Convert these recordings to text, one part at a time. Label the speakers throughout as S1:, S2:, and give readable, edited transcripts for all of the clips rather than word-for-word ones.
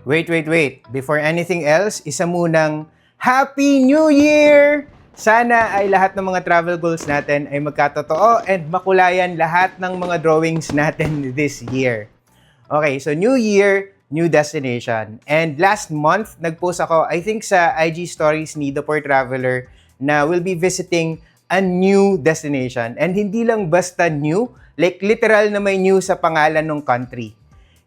S1: Wait. Before anything else, isa munang Happy New Year! Sana ay lahat ng mga travel goals natin ay magkatotoo and makulayan lahat ng mga drawings natin this year. Okay, so New Year, new destination. And last month, nag-post ako, I think sa IG stories ni The Poor Traveler, na we'll be visiting a new destination. And hindi lang basta new, like literal na may new sa pangalan ng country.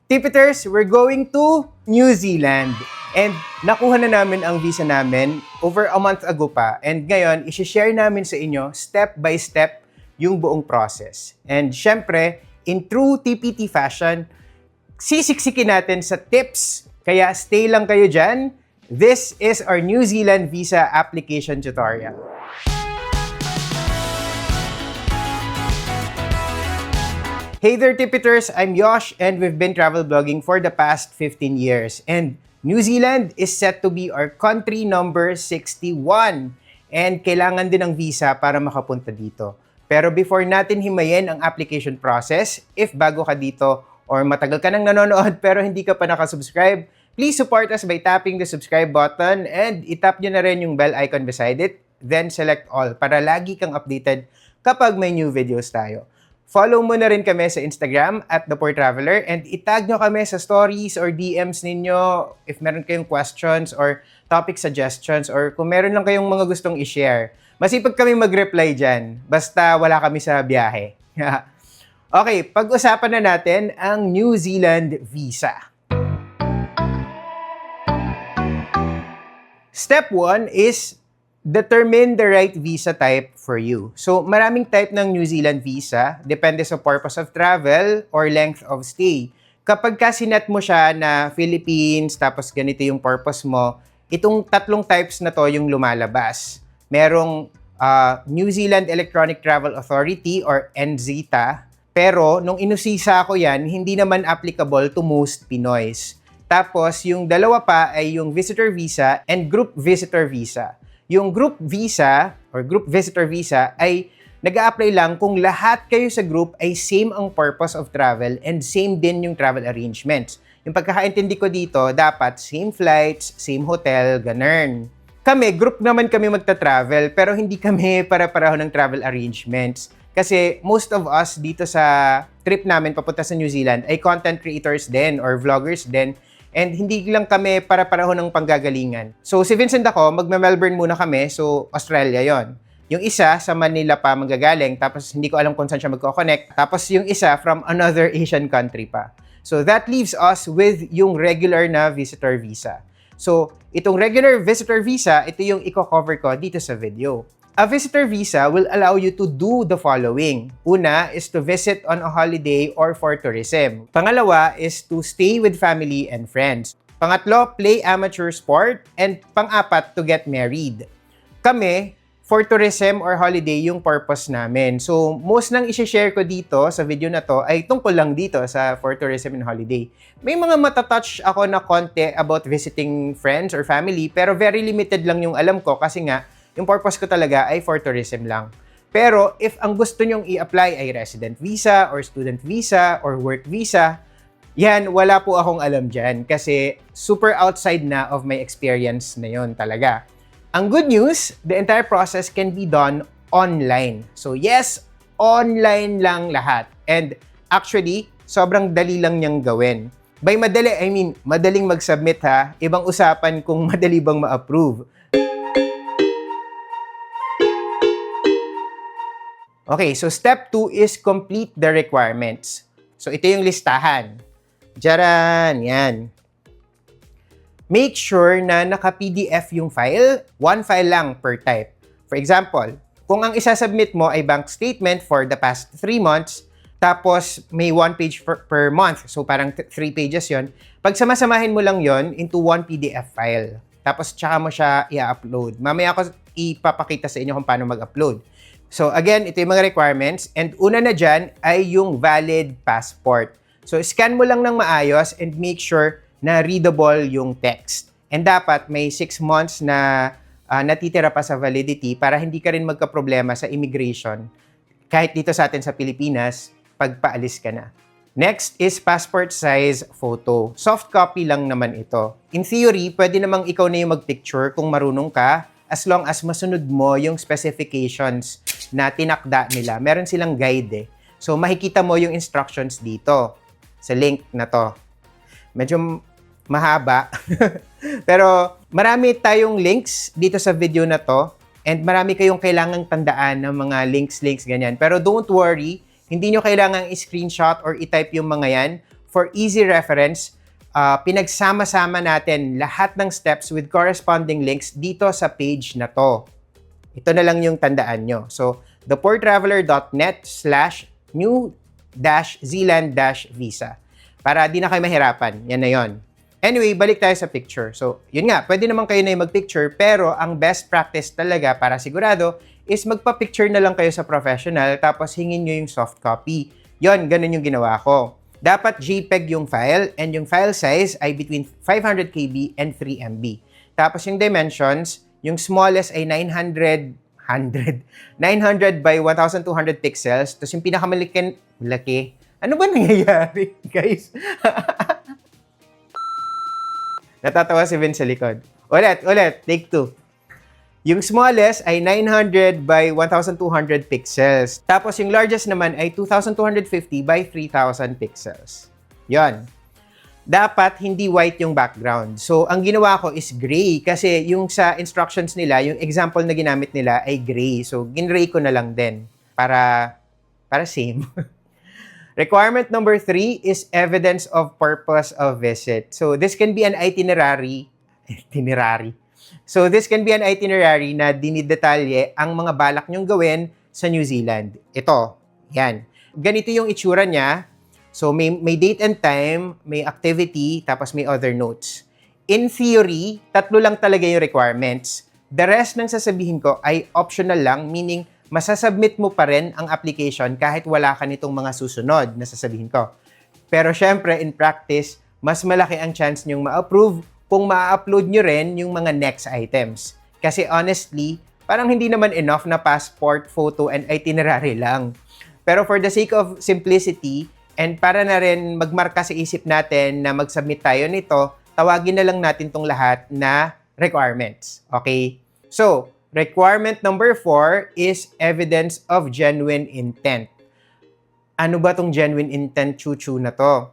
S1: Tipiters, we're going to New Zealand. And nakuha na namin ang visa namin over a month ago pa. And ngayon, isi-share namin sa inyo step by step yung buong process. And syempre, in true TPT fashion, sisiksikin natin sa tips. Kaya stay lang kayo dyan. This is our New Zealand visa application tutorial. Hey there, Tipiters! I'm Yosh and we've been travel blogging for the past 15 years. And New Zealand is set to be our country number 61. And kailangan din ng visa para makapunta dito. Pero before natin himayin ang application process, if bago ka dito or matagal ka nang nanonood pero hindi ka pa nakasubscribe, please support us by tapping the subscribe button and itap nyo na rin yung bell icon beside it, then select all para lagi kang updated kapag may new videos tayo. Follow mo na rin kami sa Instagram at The Poor Traveler and itag nyo kami sa stories or DMs ninyo if meron kayong questions or topic suggestions or kung meron lang kayong mga gustong i-share. Masipag kami mag-reply dyan, basta wala kami sa biyahe. Okay, pag-usapan na natin ang New Zealand visa. Step 1 is determine the right visa type for you. So, maraming type ng New Zealand visa, depende sa purpose of travel or length of stay. Kapag sinet mo siya na Philippines, tapos ganito yung purpose mo, itong tatlong types na to yung lumalabas. Merong New Zealand Electronic Travel Authority or NZTA, pero nung inusisa ko yan, hindi naman applicable to most Pinoys. Tapos, yung dalawa pa ay yung visitor visa and group visitor visa. Yung group visa or group visitor visa ay nag-a-apply lang kung lahat kayo sa group ay same ang purpose of travel and same din yung travel arrangements. Yung pagkakaintindi ko dito, dapat same flights, same hotel, ganun. Kami, group naman kami magta-travel pero hindi kami para-pareho ng travel arrangements. Kasi most of us dito sa trip namin papunta sa New Zealand ay content creators din or vloggers din. And hindi lang kami para-pareho ng panggagalingan. So, si Vincent ako, magme-Melbourne muna kami. So, Australia yon. Yung isa, sa Manila pa manggagaling. Tapos, hindi ko alam kung saan siya magko-connect. Tapos, yung isa, from another Asian country pa. So, that leaves us with yung regular na visitor visa. So, itong regular visitor visa, ito yung i-cover ko dito sa video. A visitor visa will allow you to do the following. Una is to visit on a holiday or for tourism. Pangalawa is to stay with family and friends. Pangatlo, play amateur sport. And pang-apat, to get married. Kami, for tourism or holiday yung purpose namin. So, most ng isi-share ko dito sa video na to ay tungkol lang dito sa for tourism and holiday. May mga matatouch ako na konti about visiting friends or family pero very limited lang yung alam ko kasi nga yung purpose ko talaga ay for tourism lang. Pero if ang gusto nyong i-apply ay resident visa or student visa or work visa, yan, wala po akong alam dyan kasi super outside na of my experience na yon talaga. Ang good news, the entire process can be done online. So yes, online lang lahat. And actually, sobrang dali lang niyang gawin. By madali, I mean, madaling mag-submit ha. Ibang usapan kung madali bang ma-approve. Okay, so step 2 is complete the requirements. So ito yung listahan. Diyaran, yan. Make sure na naka-PDF yung file, one file lang per type. For example, kung ang isasubmit mo ay bank statement for the past 3 months, tapos may 1 page per month, so parang 3 pages yon. Pag samasamahin mo lang yon into 1 PDF file. Tapos tsaka mo siya i-upload. Mamaya ako ipapakita sa inyo kung paano mag-upload. So again, ito yung mga requirements. And una na dyan ay yung valid passport. So scan mo lang ng maayos and make sure na readable yung text. And dapat may 6 months na natitira pa sa validity para hindi ka rin magka-problema sa immigration kahit dito sa atin sa Pilipinas, pagpaalis ka na. Next is passport size photo. Soft copy lang naman ito. In theory, pwede namang ikaw na yung mag-picture kung marunong ka as long as masunod mo yung specifications na tinakda nila. Meron silang guide eh. So, makikita mo yung instructions dito sa link na to. Medyo mahaba. Pero marami tayong links dito sa video na to and marami kayong kailangang tandaan ng mga links, ganyan. Pero don't worry, hindi nyo kailangang i-screenshot or i-type yung mga yan. For easy reference, pinagsama-sama natin lahat ng steps with corresponding links dito sa page na to. Ito na lang yung tandaan nyo. So, thepoortraveler.net/new-zealand-visa. Para di na kayo mahirapan. Yan na yon. Anyway, balik tayo sa picture. So, yun nga, pwede naman kayo na yung mag-picture, pero ang best practice talaga para sigurado is magpa-picture na lang kayo sa professional tapos hingin nyo yung soft copy. Yon, ganun yung ginawa ko. Dapat JPEG yung file and yung file size ay between 500 KB and 3 MB. Tapos yung dimensions, yung smallest ay 900 by 1,200 pixels. Tapos yung laki. Ano ba nangyayari, guys? Natatawa si Vince sa likod. Ulit, take 2. Yung smallest ay 900 by 1,200 pixels. Tapos yung largest naman ay 2,250 by 3,000 pixels. Yon. Dapat hindi white yung background. So, ang ginawa ko is gray kasi yung sa instructions nila, yung example na ginamit nila ay gray. So, ginray ko na lang din para same. Requirement number 3 is evidence of purpose of visit. So, this can be an itinerary. So, this can be an itinerary na dinidetalye ang mga balak nyong gawin sa New Zealand. Ito, yan. Ganito yung itsura niya. So, may date and time, may activity, tapos may other notes. In theory, 3 lang talaga yung requirements. The rest ng sasabihin ko ay optional lang, meaning masasubmit mo pa rin ang application kahit wala ka nitong mga susunod na sasabihin ko. Pero syempre, in practice, mas malaki ang chance nyong ma-approve kung ma-upload nyo rin yung mga next items. Kasi honestly, parang hindi naman enough na passport, photo, and itinerary lang. Pero for the sake of simplicity, and para na rin magmarka sa isip natin na mag-submit tayo nito, tawagin na lang natin tong lahat na requirements. Okay? So, requirement number 4 is evidence of genuine intent. Ano ba tong genuine intent chuchu na to?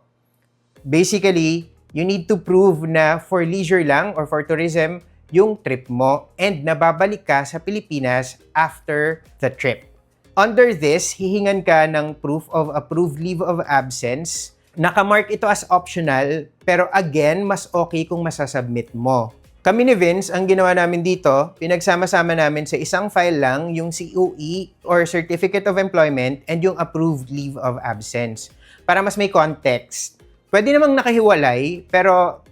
S1: Basically, you need to prove na for leisure lang or for tourism yung trip mo and nababalik ka sa Pilipinas after the trip. Under this, hihingan ka ng proof of approved leave of absence. Nakamark ito as optional, pero again, mas okay kung masasubmit mo. Kami ni Vince, ang ginawa namin dito, pinagsama-sama namin sa isang file lang yung COE or Certificate of Employment and yung approved leave of absence. Para mas may context. Pwede namang nakahiwalay, pero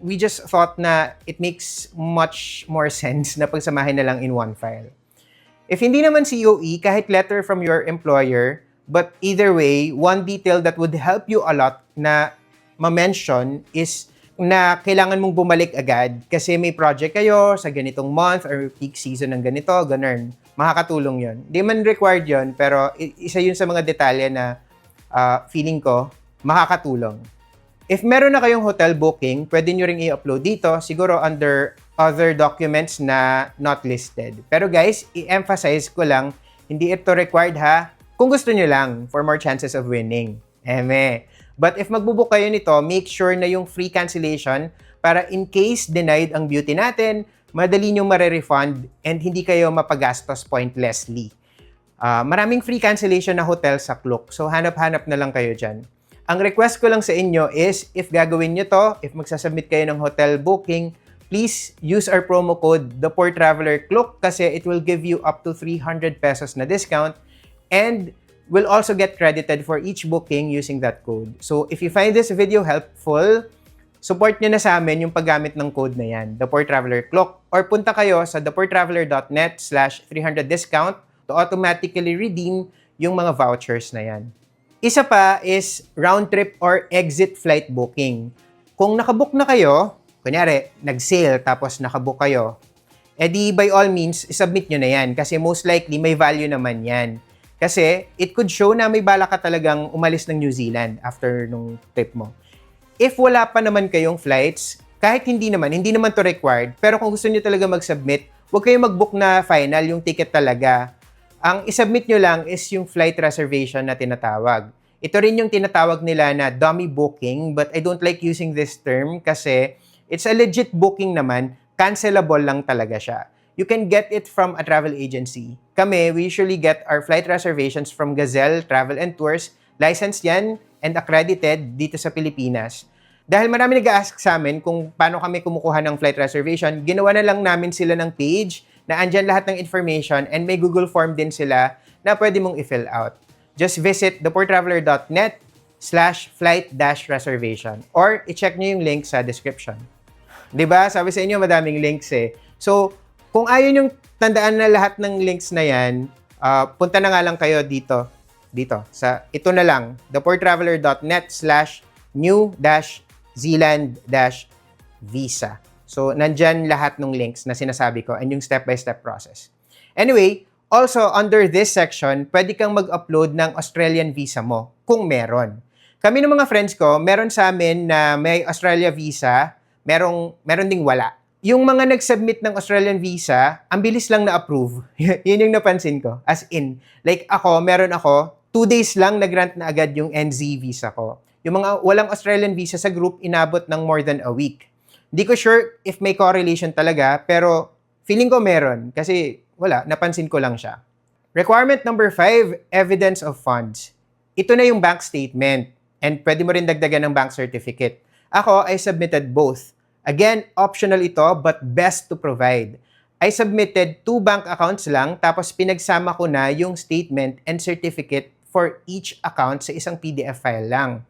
S1: we just thought na it makes much more sense na pagsamahin na lang in one file. If hindi naman COE, kahit letter from your employer, but either way, one detail that would help you a lot na ma-mention is na kailangan mong bumalik agad kasi may project kayo sa ganitong month or peak season ng ganito, ganun. Makakatulong yon. Hindi man required yon, pero isa yun sa mga detalye na feeling ko makakatulong. If meron na kayong hotel booking, pwede nyo ring i-upload dito, siguro under other documents na not listed. Pero guys, i-emphasize ko lang, hindi ito required ha, kung gusto nyo lang for more chances of winning. But if magbubook kayo nito, make sure na yung free cancellation para in case denied ang beauty natin, madali nyo mare-refund and hindi kayo mapagastos pointlessly. Maraming free cancellation na hotel sa Klook, so hanap-hanap na lang kayo dyan. Ang request ko lang sa inyo is, if gagawin nyo to, if magsasubmit kayo ng hotel booking, please use our promo code ThePoorTravelerCloak kasi it will give you up to 300 pesos na discount and will also get credited for each booking using that code. So, if you find this video helpful, support nyo na sa amin yung paggamit ng code na yan, ThePoorTravelerCloak, or punta kayo sa thepoortraveler.net/300discount to automatically redeem yung mga vouchers na yan. Isa pa is round trip or exit flight booking. Kung nakabook na kayo, kunyari, nag-sale tapos nakabook kayo, edi by all means, submit nyo na yan kasi most likely may value naman yan. Kasi it could show na may bala ka talagang umalis ng New Zealand after nung trip mo. If wala pa naman kayong flights, kahit hindi naman to required, pero kung gusto niyo talaga mag-submit, huwag kayong mag-book na final, yung ticket talaga. Ang isubmit nyo lang is yung flight reservation na tinatawag. Ito rin yung tinatawag nila na dummy booking, but I don't like using this term kasi it's a legit booking naman, cancelable lang talaga siya. You can get it from a travel agency. Kami, we usually get our flight reservations from Gazelle Travel and Tours. Licensed yan and accredited dito sa Pilipinas. Dahil marami nag-ask sa amin kung paano kami kumukuha ng flight reservation, ginawa na lang namin sila ng page na andyan lahat ng information and may Google form din sila na pwede mong i-fill out. Just visit thepoortraveler.net/flight-reservation or i-check nyo yung link sa description. Diba? Sabi sa inyo, madaming links eh. So, kung ayaw nyong tandaan na lahat ng links na yan, punta na nga lang kayo dito. Ito na lang, thepoortraveler.net/new-zealand-visa. So, nandyan lahat ng links na sinasabi ko and yung step-by-step process. Anyway, also, under this section, pwede kang mag-upload ng Australian visa mo, kung meron. Kami ng mga friends ko, meron sa amin na may Australia visa, meron ding wala. Yung mga nag-submit ng Australian visa, ang bilis lang na-approve. Yun yung napansin ko. As in, like meron ako, 2 days lang nag-grant na agad yung NZ visa ko. Yung mga walang Australian visa sa group, inabot ng more than a week. Hindi ko sure if may correlation talaga, pero feeling ko meron. Kasi wala, napansin ko lang siya. Requirement number 5, evidence of funds. Ito na yung bank statement. And pwede mo rin dagdagan ng bank certificate. Ako, I submitted both. Again, optional ito, but best to provide. I submitted 2 bank accounts lang, tapos pinagsama ko na yung statement and certificate for each account sa isang PDF file lang.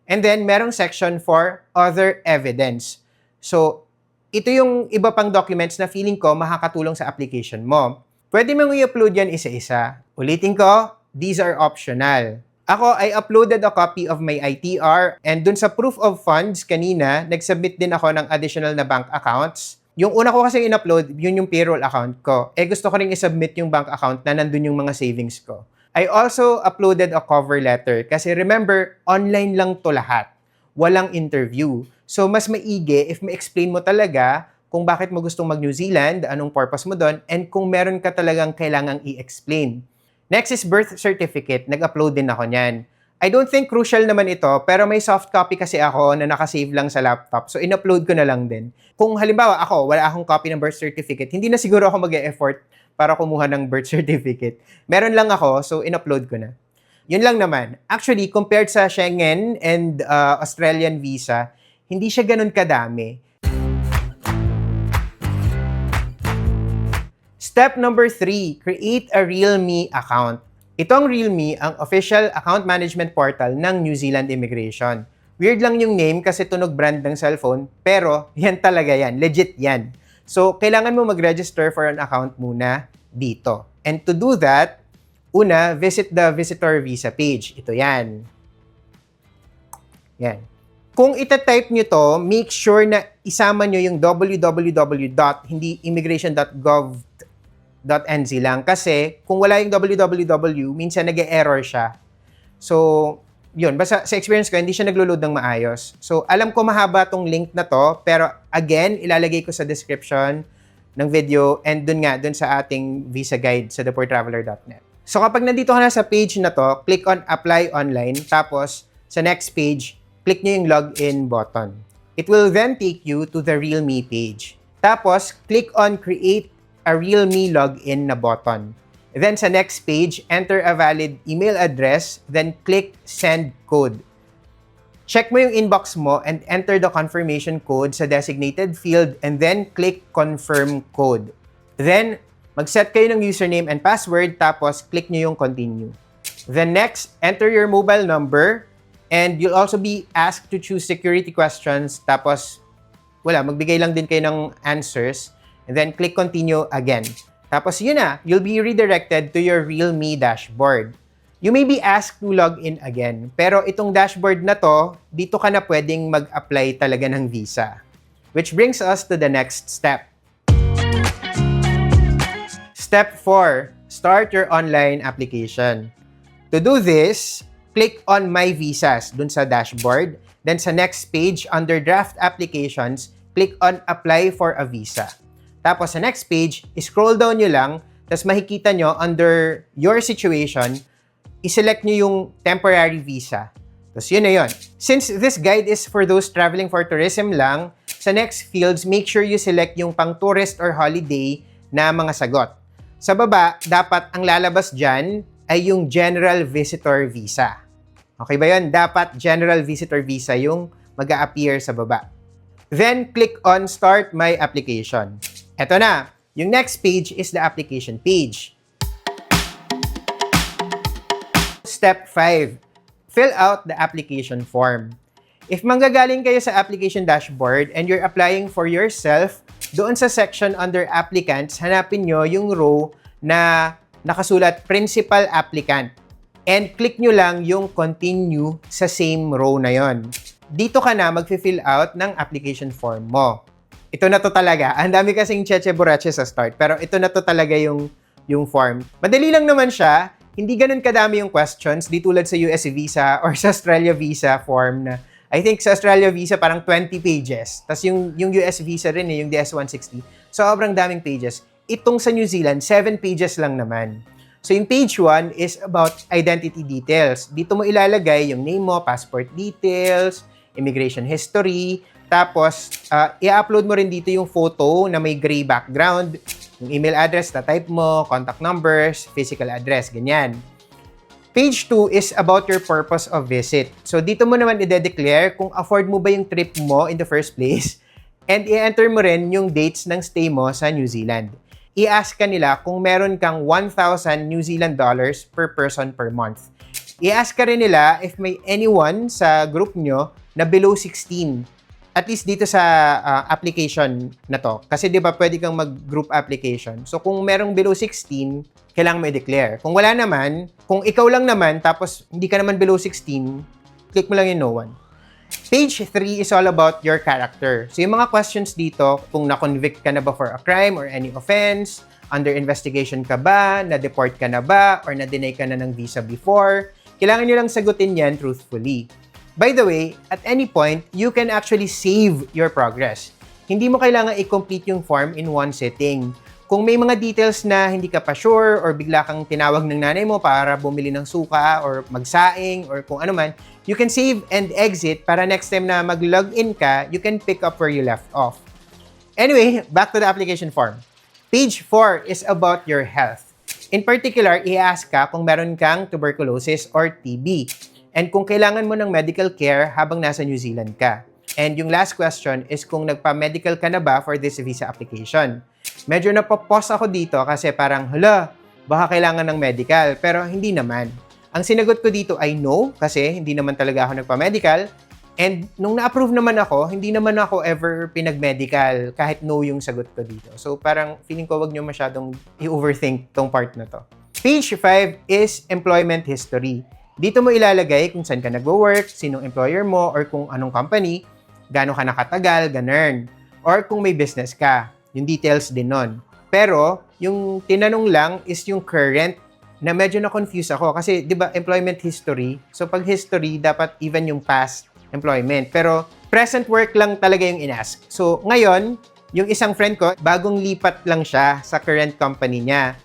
S1: And then, merong section for other evidence. So, ito yung iba pang documents na feeling ko makakatulong sa application mo. Pwede mong i-upload yan isa-isa. Ulitin ko, these are optional. Ako, I uploaded a copy of my ITR and dun sa proof of funds kanina, nag-submit din ako ng additional na bank accounts. Yung una ko kasi in-upload, yun yung payroll account ko. Gusto ko rin i-submit yung bank account na nandun yung mga savings ko. I also uploaded a cover letter kasi remember, online lang to lahat. Walang interview. So, mas maigi if ma-explain mo talaga kung bakit mo gustong mag-New Zealand, anong purpose mo doon, and kung meron ka talagang kailangang i-explain. Next is birth certificate. Nag-upload din ako niyan. I don't think crucial naman ito, pero may soft copy kasi ako na nakasave lang sa laptop. So, in-upload ko na lang din. Kung halimbawa ako, wala akong copy ng birth certificate, hindi na siguro ako mag-e-effort para kumuha ng birth certificate. Meron lang ako, so in-upload ko na. Yun lang naman. Actually, compared sa Schengen and Australian visa, hindi siya ganun kadami. Step number 3, create a RealMe account. Itong RealMe ang official account management portal ng New Zealand Immigration. Weird lang yung name kasi tunog brand ng cellphone, pero yan talaga yan, legit yan. So, kailangan mo mag-register for an account muna dito. And to do that, una, visit the visitor visa page. Ito yan. Yan. Kung itatype nyo to, make sure na isama nyo yung hindi immigration.gov.nz lang. Kasi kung wala yung www, minsan nag-e-error siya. So, yun. Basta sa experience ko, hindi siya naglo-load ng maayos. So, alam ko mahaba tong link na to. Pero again, ilalagay ko sa description ng video and dun sa ating visa guide sa thepoortraveler.net. So, kapag nandito ka na sa page na to, click on Apply Online. Tapos, sa next page, click nyo yung login button. It will then take you to the RealMe page. Tapos, click on Create a RealMe login na button. Then, sa next page, enter a valid email address, then click Send Code. Check mo yung inbox mo and enter the confirmation code sa designated field and then click Confirm Code. Then, mag-set kayo ng username and password tapos click nyo yung Continue. Then next, enter your mobile number and you'll also be asked to choose security questions tapos magbigay lang din kayo ng answers and then click Continue again. Tapos yun na, you'll be redirected to your RealMe dashboard. You may be asked to log in again, pero itong dashboard na to, dito ka na pwedeng mag-apply talaga ng visa. Which brings us to the next step. Step 4, start your online application. To do this, click on My Visas dun sa dashboard. Then sa next page, under Draft Applications, click on Apply for a Visa. Tapos sa next page, scroll down nyo lang, tapos makikita nyo under your situation, iselect nyo yung temporary visa. Tapos yun na yun. Since this guide is for those traveling for tourism lang, sa next fields, make sure you select yung pang tourist or holiday na mga sagot. Sa baba, dapat ang lalabas dyan ay yung General Visitor Visa. Okay ba yun? Dapat General Visitor Visa yung mag-a-appear sa baba. Then, click on Start My Application. Eto na. Yung next page is the application page. Step 5. Fill out the application form. If manggagaling kayo sa application dashboard and you're applying for yourself, doon sa section under applicants, hanapin nyo yung row na nakasulat principal applicant. And click nyo lang yung continue sa same row na yon. Dito ka na mag-fill out ng application form mo. Ito na to talaga. Ang dami kasing cheche borache sa start, pero ito na to talaga yung form. Madali lang naman siya. Hindi ganun kadami yung questions, di tulad sa US visa or sa Australia visa form na I think sa Australia visa parang 20 pages. Tapos yung US visa rin yung DS-160. Sobrang daming pages. Itong sa New Zealand, 7 pages lang naman. So yung page 1 is about identity details. Dito mo ilalagay yung name mo, passport details, immigration history, tapos i-upload mo rin dito yung photo na may gray background, yung email address na type mo, contact numbers, physical address, ganyan. Page 2 is about your purpose of visit. So, dito mo naman i-declare kung afford mo ba yung trip mo in the first place and i-enter mo rin yung dates ng stay mo sa New Zealand. I-ask ka nila kung meron kang 1,000 New Zealand dollars per person per month. I-ask ka rin nila if may anyone sa group nyo na below 16. At least dito sa application na to. Kasi di ba pwede kang mag-group application. So, kung merong below 16, kailangan mo i-declare. Kung wala naman, kung ikaw lang naman, tapos hindi ka naman below 16, click mo lang yung no one. Page 3 is all about your character. So, yung mga questions dito, kung na-convict ka na ba for a crime or any offense, under investigation ka ba, na-deport ka na ba, or na-deny ka na ng visa before, kailangan nyo lang sagutin yan truthfully. By the way, at any point, you can actually save your progress. Hindi mo kailangan i-complete yung form in one sitting. Kung may mga details na hindi ka pa sure or bigla kang tinawag ng nanay mo para bumili ng suka or magsaing or kung ano man, you can save and exit para next time na mag-login ka, you can pick up where you left off. Anyway, back to the application form. Page 4 is about your health. In particular, i-ask ka kung meron kang tuberculosis or TB. And kung kailangan mo ng medical care habang nasa New Zealand ka. And yung last question is kung nagpa-medical ka na ba for this visa application. Medyo napapos ako dito kasi parang, hala, baka kailangan ng medical. Pero hindi naman. Ang sinagot ko dito ay no, kasi hindi naman talaga ako nagpa-medical. And nung na-approve naman ako, hindi naman ako ever pinag-medical kahit no yung sagot ko dito. So parang feeling ko wag nyo masyadong i-overthink tong part na to. Page 5 is employment history. Dito mo ilalagay kung saan ka nagwo-work, sinong employer mo, or kung anong company, gaano ka nakatagal, ganun. Or kung may business ka, yung details din nun. Pero, yung tinanong lang is yung current na medyo na-confuse ako. Kasi, di ba, employment history. So, pag history, dapat even yung past employment. Pero, present work lang talaga yung in-ask. So, ngayon, yung isang friend ko, bagong lipat lang siya sa current company niya.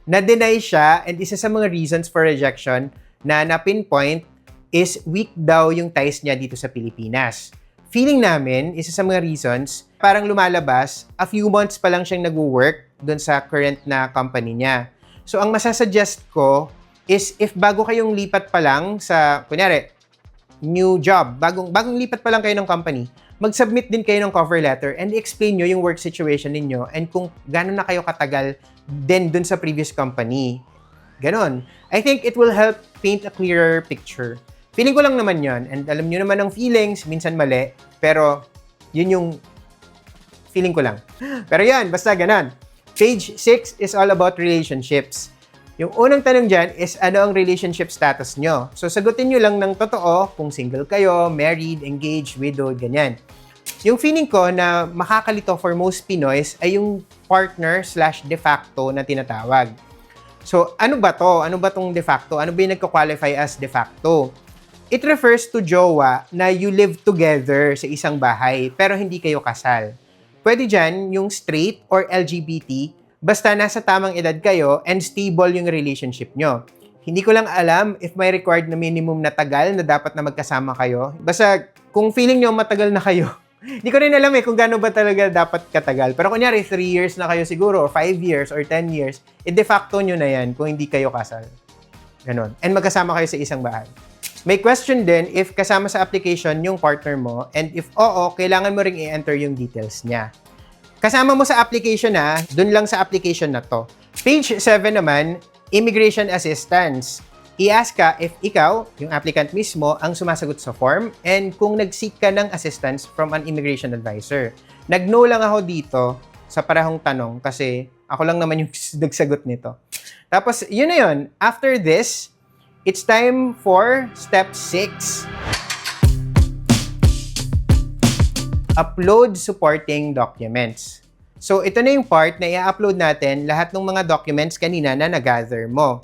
S1: Na-deny siya, and isa sa mga reasons for rejection na na-pinpoint is weak daw yung ties niya dito sa Pilipinas. Feeling namin, isa sa mga reasons, parang lumalabas, a few months pa lang siyang nag-work doon sa current na company niya. So, ang masasuggest ko is if bago kayong lipat pa lang sa, kunyari, new job, bagong lipat pa lang kayo ng company, mag-submit din kayo ng cover letter and explain nyo yung work situation ninyo and kung gano'n na kayo katagal din doon sa previous company. Ganon. I think it will help paint a clearer picture. Feeling ko lang naman yon, and alam nyo naman ang feelings, minsan mali, pero yun yung feeling ko lang. Pero yan, basta ganon. Page 6 is all about relationships. Yung unang tanong dyan is ano ang relationship status nyo. So sagutin nyo lang ng totoo kung single kayo, married, engaged, widowed, ganyan. Yung feeling ko na makakalito for most Pinoys ay yung partner/de facto na tinatawag. So, ano ba to? Ano ba tong de facto? Ano ba yung nagko-qualify as de facto? It refers to jowa na you live together sa isang bahay pero hindi kayo kasal. Pwede dyan yung straight or LGBT basta nasa tamang edad kayo and stable yung relationship nyo. Hindi ko lang alam if may required na minimum na tagal na dapat na magkasama kayo. Basta kung feeling nyo matagal na kayo, hindi ko rin alam kung gaano ba talaga dapat katagal. Pero kunyari 3 years na kayo siguro or 5 years or 10 years, de facto nyo na yan kung hindi kayo kasal. Ganon. And magkasama kayo sa isang bahay. May question din if kasama sa application yung partner mo and if oo, kailangan mo ring i-enter yung details niya. Kasama mo sa application dun lang sa application na to. Page 7 naman, immigration assistance. I-ask ka if ikaw, yung applicant mismo, ang sumasagot sa form and kung nag-seek ka ng assistance from an immigration advisor. Nag-no lang ako dito sa parehong tanong kasi ako lang naman yung nagsagot nito. Tapos, yun na yun. After this, it's time for step 6. Upload supporting documents. So, ito na yung part na i-upload natin lahat ng mga documents kanina na nag-gather mo.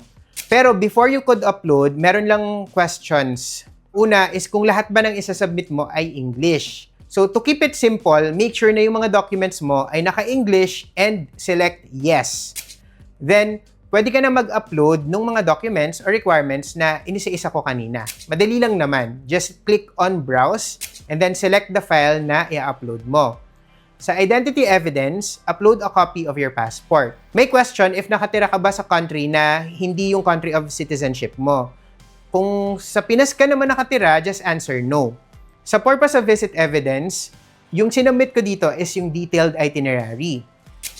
S1: Pero before you could upload, meron lang questions. Una is kung lahat ba ng isasubmit mo ay English. So, to keep it simple, make sure na yung mga documents mo ay naka-English and select yes. Then, pwede ka na mag-upload ng mga documents or requirements na inisa-isa ko kanina. Madali lang naman. Just click on Browse and then select the file na i-upload mo. Sa identity evidence, upload a copy of your passport. May question if nakatira ka ba sa country na hindi yung country of citizenship mo. Kung sa Pinas ka naman nakatira, just answer no. Sa purpose of visit evidence, yung sinubmit ko dito is yung detailed itinerary.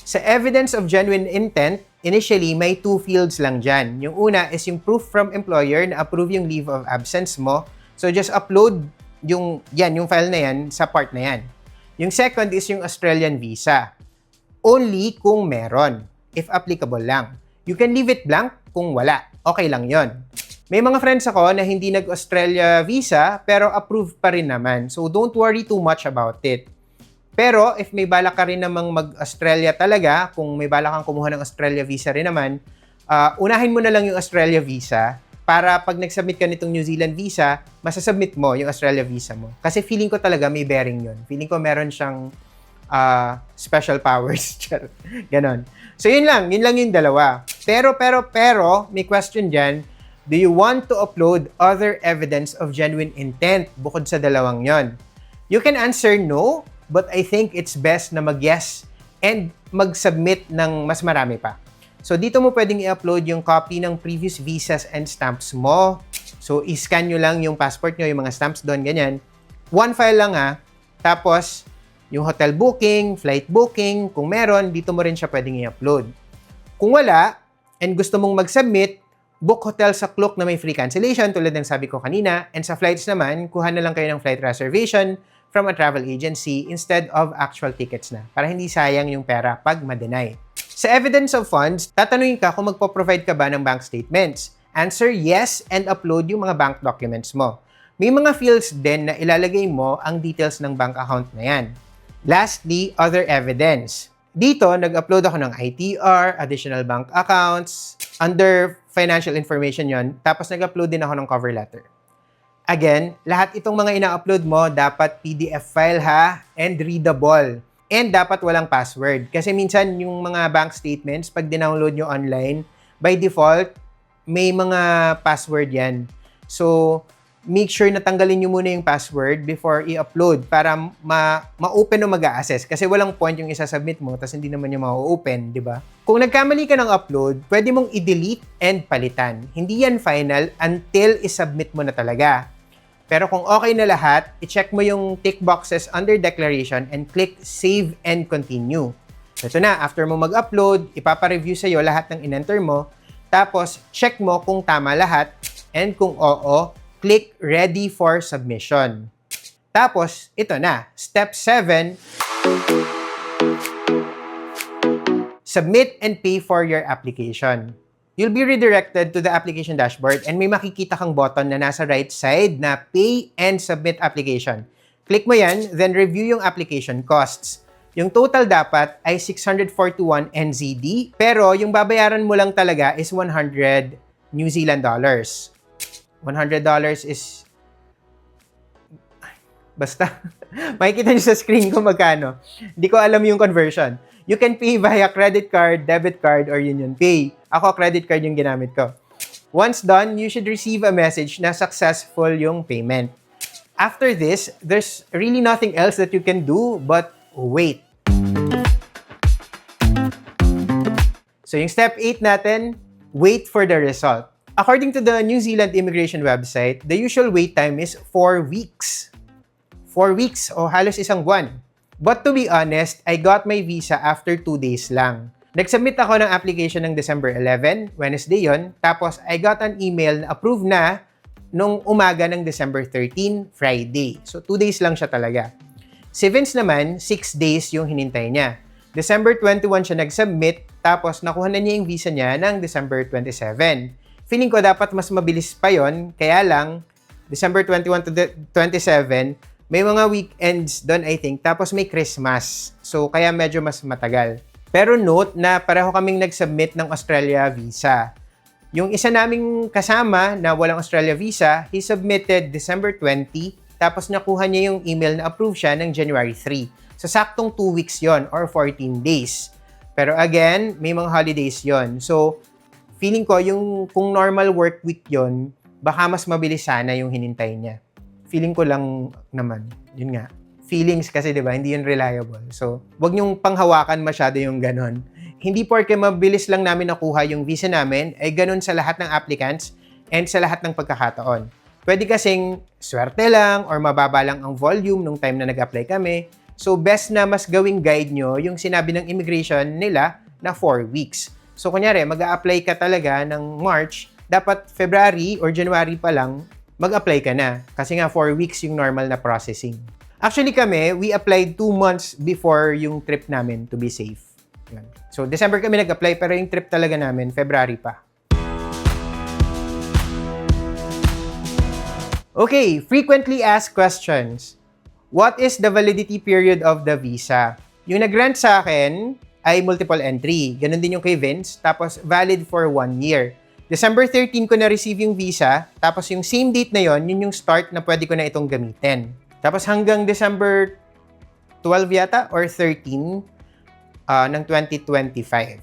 S1: Sa evidence of genuine intent, initially, may 2 fields lang dyan. Yung una is yung proof from employer na approve yung leave of absence mo. So, just upload yung file na yan sa part na yan. Yung second is yung Australian visa. Only kung meron, if applicable lang. You can leave it blank kung wala. Okay lang yon. May mga friends ako na hindi nag-Australia visa, pero approved pa rin naman. So, don't worry too much about it. Pero, if may balak ka rin namang mag-Australia talaga, kung may balak kang kumuha ng Australia visa rin naman, unahin mo na lang yung Australia visa para pag nag-submit ka nitong New Zealand visa, masasubmit mo yung Australia visa mo. Kasi feeling ko talaga may bearing yun. Feeling ko meron siyang special powers. Ganon. So, yun lang yung dalawa. Pero, may question dyan. Do you want to upload other evidence of genuine intent bukod sa dalawang yon? You can answer no, but I think it's best na mag-yes and mag-submit ng mas marami pa. So, dito mo pwedeng i-upload yung copy ng previous visas and stamps mo. So, i-scan nyo lang yung passport nyo, yung mga stamps doon, ganyan. One file lang Tapos, yung hotel booking, flight booking, kung meron, dito mo rin siya pwedeng i-upload. Kung wala, and gusto mong mag-submit, book hotel sa Klook na may free cancellation, tulad ng sabi ko kanina, and sa flights naman, kuha na lang kayo ng flight reservation from a travel agency instead of actual tickets na, para hindi sayang yung pera pag ma-deny. Sa evidence of funds, tatanungin ka kung magpo-provide ka ba ng bank statements. Answer yes and upload yung mga bank documents mo. May mga fields din na ilalagay mo ang details ng bank account na yan. Lastly, other evidence. Dito, nag-upload ako ng ITR, additional bank accounts, under financial information yon. Tapos nag-upload din ako ng cover letter. Again, lahat itong mga ina-upload mo dapat PDF file and readable. And dapat walang password. Kasi minsan yung mga bank statements, pag dinownload nyo online, by default, may mga password yan. So, make sure na tanggalin nyo muna yung password before i-upload para ma-open o mag-a-access. Kasi walang point yung isasubmit mo, tapos hindi naman yung ma-open, di ba? Kung nagkamali ka ng upload, pwede mong i-delete and palitan. Hindi yan final until i-submit mo na talaga. Pero kung okay na lahat, i-check mo yung tick boxes under declaration and click Save and Continue. So, ito na, after mo mag-upload, ipapa-review sa'yo lahat ng in-enter mo. Tapos, check mo kung tama lahat. And kung oo, click Ready for Submission. Tapos, ito na, Step 7, Submit and pay for your application. You'll be redirected to the application dashboard and may makikita kang button na nasa right side na Pay and Submit Application. Click mo yan, then review yung application costs. Yung total dapat ay 641 NZD, pero yung babayaran mo lang talaga is 100 New Zealand dollars. $100 is... Basta, makikita nyo sa screen ko magkano. Hindi ko alam yung conversion. You can pay via credit card, debit card, or Union Pay. Ako, credit card yung ginamit ko. Once done, you should receive a message na successful yung payment. After this, there's really nothing else that you can do but wait. So yung step 8 natin, wait for the result. According to the New Zealand immigration website, the usual wait time is 4 weeks. 4 weeks o halos isang buwan. But to be honest, I got my visa after 2 days lang. Nag-submit ako ng application ng December 11, Wednesday yon. Tapos I got an email na approved na nung umaga ng December 13, Friday. So 2 days lang siya talaga. Si Vince naman, 6 days yung hinintay niya. December 21 siya nag-submit, tapos nakuha na niya yung visa niya ng December 27. Feeling ko dapat mas mabilis pa yon, kaya lang, December 21 to 27, may mga weekends doon I think, tapos may Christmas. So kaya medyo mas matagal. Pero note na pareho kaming nag-submit ng Australia visa. Yung isa naming kasama na walang Australia visa, he submitted December 20, tapos nakuha niya yung email na approve siya ng January 3. So, saktong 2 weeks yon or 14 days. Pero again, may mga holidays yon. So, feeling ko yung kung normal work week yon, baka mas mabilis sana yung hinintay niya. Feeling ko lang naman. Yun nga. Feelings kasi, di ba? Hindi yun reliable. So, wag niyong panghawakan masyado yung ganon. Hindi porke mabilis lang namin nakuha yung visa namin, ay ganun sa lahat ng applicants and sa lahat ng pagkakataon. Pwede kasing swerte lang or mababa lang ang volume nung time na nag-apply kami. So, best na mas gawing guide nyo yung sinabi ng immigration nila na 4 weeks. So, kunyari, mag-a-apply ka talaga ng March, dapat February or January pa lang, mag-apply ka na. Kasi nga, 4 weeks yung normal na processing. Actually kami, we applied 2 months before yung trip namin to be safe. Yan. So, December kami nag-apply, pero yung trip talaga namin, February pa. Okay, frequently asked questions. What is the validity period of the visa? Yung nag-grant sa akin ay multiple entry. Ganon din yung kay Vince. Tapos, valid for 1 year. December 13 ko na-receive yung visa. Tapos, yung same date na yon, yun yung start na pwede ko na itong gamitin. Tapos, hanggang December 12 yata or 13, ng 2025.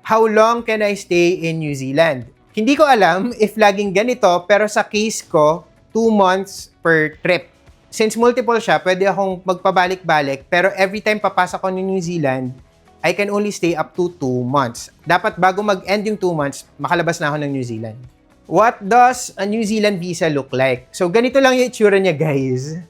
S1: How long can I stay in New Zealand? Hindi ko alam if laging ganito, pero sa case ko, 2 months per trip. Since multiple siya, pwede akong magpabalik-balik, pero every time papasok ko ng New Zealand, I can only stay up to 2 months. Dapat bago mag-end yung 2 months, makalabas na ako ng New Zealand. What does a New Zealand visa look like? So, ganito lang yung itsura niya, guys.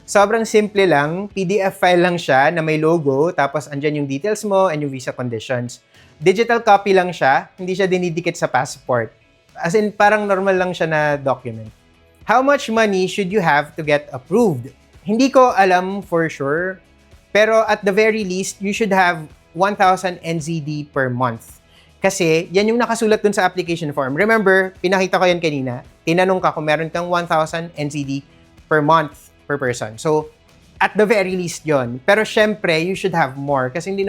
S1: Sobrang simple lang, PDF file lang siya na may logo, tapos andyan yung details mo and yung visa conditions. Digital copy lang siya, hindi siya dinidikit sa passport. As in, parang normal lang siya na document. How much money should you have to get approved? Hindi ko alam for sure, pero at the very least, you should have 1,000 NZD per month. Kasi yan yung nakasulat dun sa application form. Remember, pinakita ko yan kanina, tinanong ka kung meron kang 1,000 NZD per month per person. So, at the very least yon. Pero syempre, you should have more kasi hindi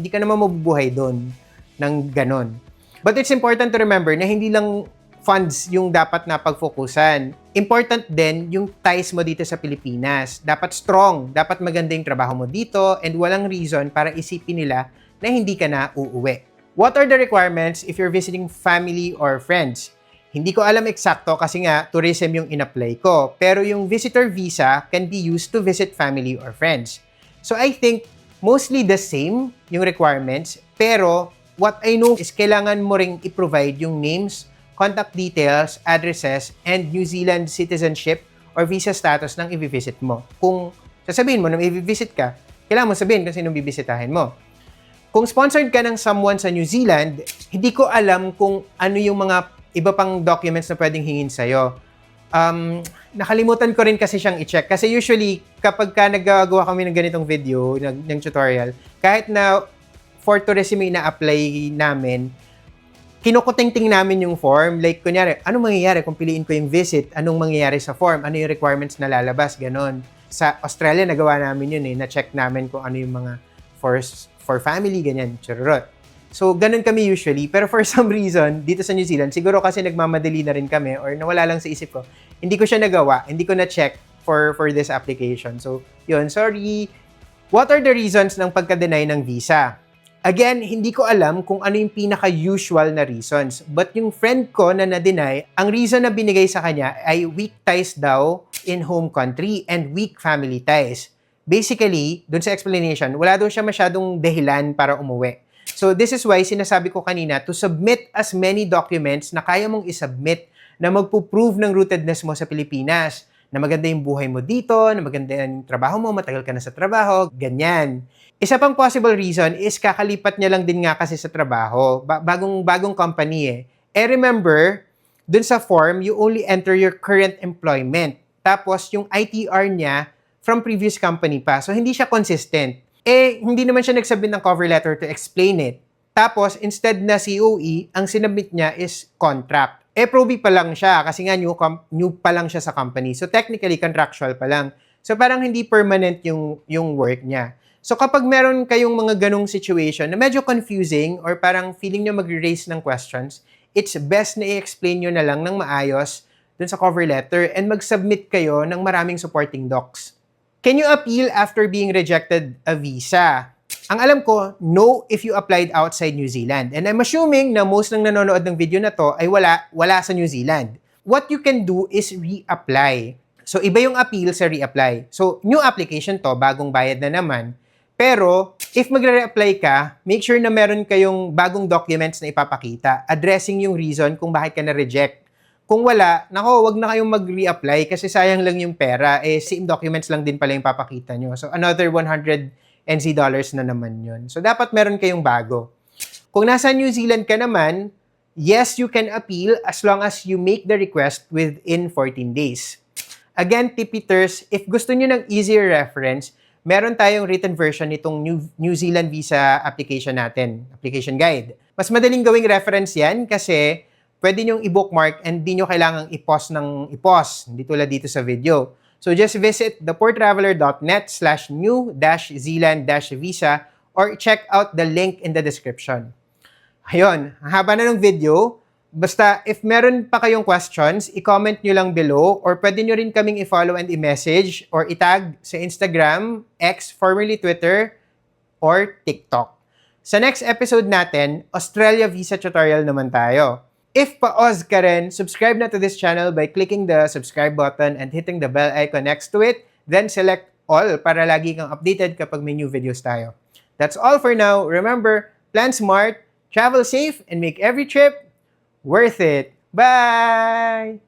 S1: ka naman mabubuhay doon ng ganon. But it's important to remember na hindi lang funds yung dapat na pagfokusan. Important din yung ties mo dito sa Pilipinas. Dapat strong, dapat maganda yung trabaho mo dito and walang reason para isipin nila na hindi ka na uuwi. What are the requirements if you're visiting family or friends? Hindi ko alam eksakto kasi nga tourism yung in-apply ko. Pero yung visitor visa can be used to visit family or friends. So I think mostly the same yung requirements. Pero what I know is kailangan mo ring i-provide yung names, contact details, addresses, and New Zealand citizenship or visa status ng i-visit mo. Kung sasabihin mo na i-visit ka, kailangan mo sabihin kung sino bibisitahin mo. Kung sponsored ka ng someone sa New Zealand, hindi ko alam kung ano yung mga iba pang documents na pwedeng hingin sa'yo. Nakalimutan ko rin kasi siyang i-check. Kasi usually, kapag ka nagagawa kami ng ganitong video, ng tutorial, kahit na for tourism ina-apply namin, kinukutingting namin yung form. Like, kunyari, anong mangyayari kung piliin ko yung visit? Anong mangyayari sa form? Ano yung requirements na lalabas? Ganon. Sa Australia, nagawa namin yun eh. Na-check namin kung ano yung mga for family, ganyan, chururot. So, ganun kami usually. Pero for some reason, dito sa New Zealand, siguro kasi nagmamadali na rin kami or nawala lang sa isip ko, hindi ko siya nagawa, hindi ko na-check for this application. So, yun, sorry. What are the reasons ng pagka-deny ng visa? Again, hindi ko alam kung ano yung pinaka-usual na reasons. But yung friend ko na na-deny, ang reason na binigay sa kanya ay weak ties daw in home country and weak family ties. Basically, dun sa explanation, wala daw siya masyadong dahilan para umuwi. So, this is why sinasabi ko kanina to submit as many documents na kaya mong isubmit na magpo-prove ng rootedness mo sa Pilipinas, na maganda yung buhay mo dito, na maganda yung trabaho mo, matagal ka na sa trabaho, ganyan. Isa pang possible reason is kakalipat niya lang din nga kasi sa trabaho, bagong company eh. Remember, dun sa form, you only enter your current employment. Tapos, yung ITR niya from previous company pa. So, hindi siya consistent. Hindi naman siya nagsubmit ng cover letter to explain it. Tapos, instead na COE, ang sinubmit niya is contract. Pro-B pa lang siya kasi nga new pa lang siya sa company. So, technically, contractual pa lang. So, parang hindi permanent yung work niya. So, kapag meron kayong mga ganong situation na medyo confusing or parang feeling nyo mag-raise ng questions, it's best na i-explain nyo na lang ng maayos dun sa cover letter and mag-submit kayo ng maraming supporting docs. Can you appeal after being rejected a visa? Ang alam ko, no if you applied outside New Zealand. And I'm assuming na most ng nanonood ng video na to ay wala sa New Zealand. What you can do is reapply. So, iba yung appeal sa reapply. So, new application to, bagong bayad na naman. Pero, if magre-reapply ka, make sure na meron kayong bagong documents na ipapakita, addressing yung reason kung bakit ka na-reject. Kung wala, wag na kayong mag-reapply kasi sayang lang yung pera. Same documents lang din pala yung papakita nyo. So, another 100 NZ dollars na naman yun. So, dapat meron kayong bago. Kung nasa New Zealand ka naman, yes, you can appeal as long as you make the request within 14 days. Again, tipiters, if gusto nyo ng easier reference, meron tayong written version nitong New Zealand visa application natin, application guide. Mas madaling gawing reference yan kasi pwede nyong i-bookmark and di nyo kailangang i-pause hindi tulad dito sa video. So just visit theporttraveler.net/new-zealand-visa or check out the link in the description. Ayun, ang haba na ng video. Basta, if meron pa kayong questions, i-comment nyo lang below or pwede nyo rin kaming i-follow and i-message or i-tag sa Instagram, X, formerly Twitter, or TikTok. Sa next episode natin, Australia visa tutorial naman tayo. If pa-Oz ka rin, subscribe na to this channel by clicking the subscribe button and hitting the bell icon next to it, then select all para lagi kang updated kapag may new videos tayo. That's all for now. Remember, plan smart, travel safe, and make every trip worth it. Bye!